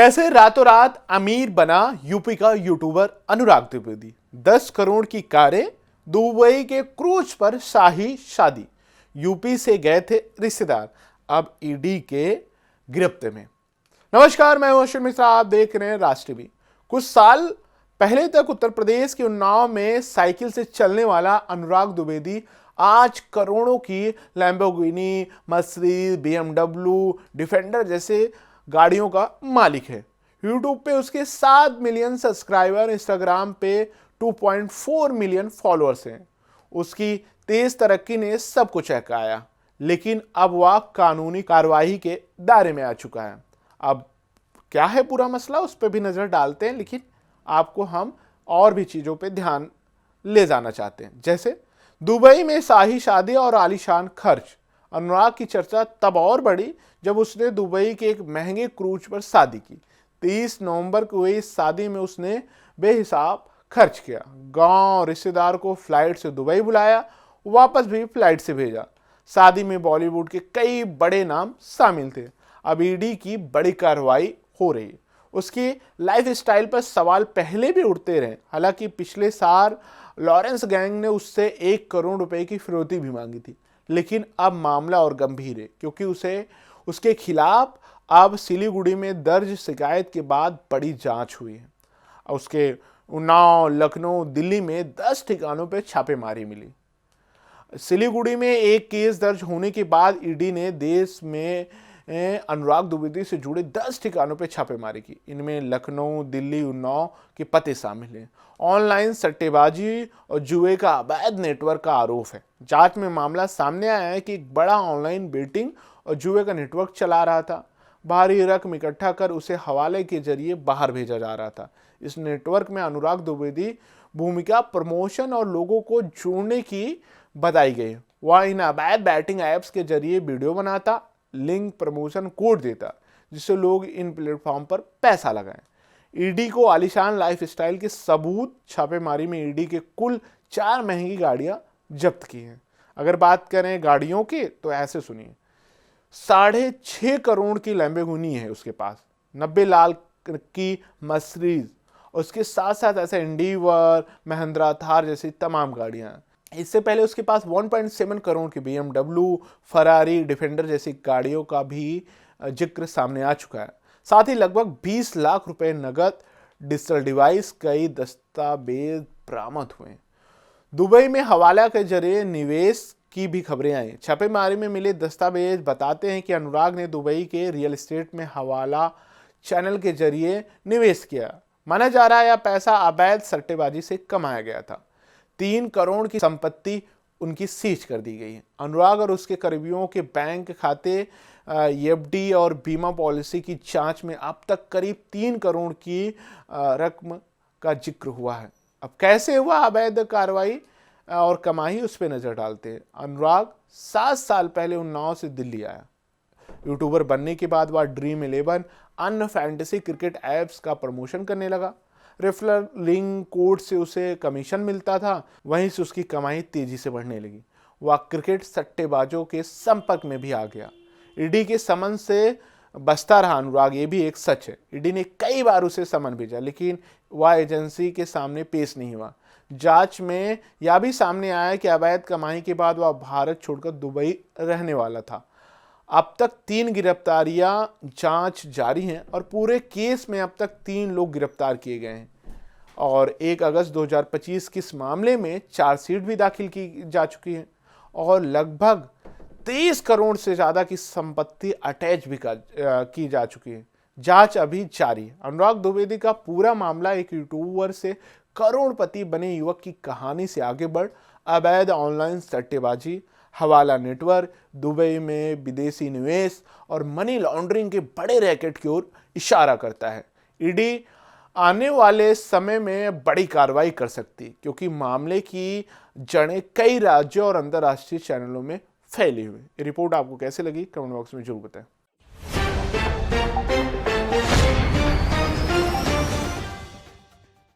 कैसे रातों रात अमीर बना यूपी का यूट्यूबर अनुराग द्विवेदी। 10 करोड़ की कारें, दुबई के क्रूज पर शाही शादी। यूपी से गए थे रिश्तेदार, अब ईडी के गिरफ्त में। नमस्कार, मैं हूं अश्विन मिश्रा, आप देख रहे हैं राष्ट्र टीवी। कुछ साल पहले तक उत्तर प्रदेश के उन्नाव में साइकिल से चलने वाला अनुराग द्विवेदी आज करोड़ों की लैम्बोर्गिनी, मर्सिडीज, बीएमडब्ल्यू, डिफेंडर जैसे गाड़ियों का मालिक है। यूट्यूब पे उसके 7 मिलियन सब्सक्राइबर, इंस्टाग्राम पे 2.4 मिलियन फॉलोअर्स हैं। उसकी तेज तरक्की ने सबको चहकाया, लेकिन अब वह कानूनी कार्रवाई के दायरे में आ चुका है। अब क्या है पूरा मसला, उस पर भी नजर डालते हैं, लेकिन आपको हम और भी चीजों पे ध्यान ले जाना चाहते हैं। जैसे दुबई में शाही शादी और आलीशान खर्च। अनुराग की चर्चा तब और बढ़ी जब उसने दुबई के एक महंगे क्रूज पर शादी की। 30 नवंबर को हुई इस शादी में उसने बेहिसाब खर्च किया। गांव रिश्तेदार को फ्लाइट से दुबई बुलाया, वापस भी फ्लाइट से भेजा। शादी में बॉलीवुड के कई बड़े नाम शामिल थे। अब ईडी की बड़ी कार्रवाई हो रही है। उसकी लाइफ स्टाइल पर सवाल पहले भी उठते रहे। हालांकि पिछले साल लॉरेंस गैंग ने उससे 1 करोड़ रुपए की फिरौती भी मांगी थी, लेकिन अब मामला और गंभीर है, क्योंकि उसके खिलाफ अब सिलीगुड़ी में दर्ज शिकायत के बाद बड़ी जांच हुई है। उसके उन्नाव, लखनऊ, दिल्ली में 10 ठिकानों पर छापेमारी मिली। सिलीगुड़ी में एक केस दर्ज होने के बाद ईडी ने देश में अनुराग द्विवेदी से जुड़े 10 ठिकानों पर छापेमारी की। इनमें लखनऊ, दिल्ली, उन्नाव के पते शामिल हैं। ऑनलाइन सट्टेबाजी और जुए का अवैध नेटवर्क का आरोप है। जांच में मामला सामने आया है कि एक बड़ा ऑनलाइन बेटिंग और जुए का नेटवर्क चला रहा था। भारी रकम इकट्ठा कर उसे हवाले के जरिए बाहर भेजा जा रहा था। इस नेटवर्क में अनुराग द्विवेदी भूमिका, प्रमोशन और लोगों को जोड़ने की बताई गई। वह इन अवैध बैटिंग ऐप्स के जरिए वीडियो बनाता, लिंक, प्रमोशन कोड देता, जिससे लोग इन प्लेटफॉर्म पर पैसा लगाएं। ईडी को आलीशान लाइफस्टाइल के सबूत। छापेमारी में ईडी के कुल 4 महंगी गाड़ियां जब्त की हैं। अगर बात करें गाड़ियों की, तो ऐसे सुनिए। 6.5 करोड़ की लैम्बोर्गिनी है उसके पास, 90 लाख की मर्सिडीज, उसके साथ साथ ऐसे एंडीवर, महिंद्रा, थार जैसी तमाम गाड़ियां। इससे पहले उसके पास 1.7 करोड़ की बीएमडब्ल्यू, फरारी, डिफेंडर जैसी गाड़ियों का भी जिक्र सामने आ चुका है। साथ ही लगभग 20 लाख रुपए नगद, डिजिटल डिवाइस, कई दस्तावेज बरामद हुए। दुबई में हवाला के जरिए निवेश की भी खबरें आई। छापेमारी में मिले दस्तावेज बताते हैं कि अनुराग ने दुबई के रियल एस्टेट में हवाला चैनल के जरिए निवेश किया। माना जा रहा है यह पैसा अवैध सट्टेबाजी से कमाया गया था। 3 करोड़ की संपत्ति उनकी सीज कर दी गई है। अनुराग और उसके करीबियों के बैंक खाते, एफडी और बीमा पॉलिसी की जांच में अब तक करीब 3 करोड़ की रकम का जिक्र हुआ है। अब कैसे हुआ अवैध कार्रवाई और कमाई, उस पर नजर डालते हैं। अनुराग 7 साल पहले उन्नाव से दिल्ली आया। यूट्यूबर बनने के बाद वह ड्रीम 11 अन्य फैंटेसी क्रिकेट ऐप्स का प्रमोशन करने लगा। रेफरल लिंक कोड से उसे कमीशन मिलता था, वहीं से उसकी कमाई तेजी से बढ़ने लगी। वह क्रिकेट सट्टेबाजों के संपर्क में भी आ गया। ईडी के समन से बचता रहा अनुराग, ये भी एक सच है। ईडी ने कई बार उसे समन भेजा, लेकिन वह एजेंसी के सामने पेश नहीं हुआ। जांच में यह भी सामने आया कि अवैध कमाई के बाद वह भारत छोड़कर दुबई रहने वाला था। अब तक 3 गिरफ्तारियां जांच जारी हैं और पूरे केस में अब तक 3 लोग गिरफ्तार किए गए हैं। और 1 अगस्त 2025 के इस मामले में चार्जशीट भी दाखिल की जा चुकी है और लगभग 23 करोड़ से ज्यादा की संपत्ति अटैच भी की जा चुकी है। जांच अभी जारी है। अनुराग द्विवेदी का पूरा मामला एक यूट्यूबर से करोड़पति बने युवक की कहानी से आगे बढ़ अवैध ऑनलाइन सट्टेबाजी, हवाला नेटवर्क, दुबई में विदेशी निवेश और मनी लॉन्ड्रिंग के बड़े रैकेट की ओर इशारा करता है। ईडी आने वाले समय में बड़ी कार्रवाई कर सकती है, क्योंकि मामले की जड़ें कई राज्यों और अंतर्राष्ट्रीय चैनलों में फैली हुई। रिपोर्ट आपको कैसे लगी, कमेंट बॉक्स में जरूर बताएं।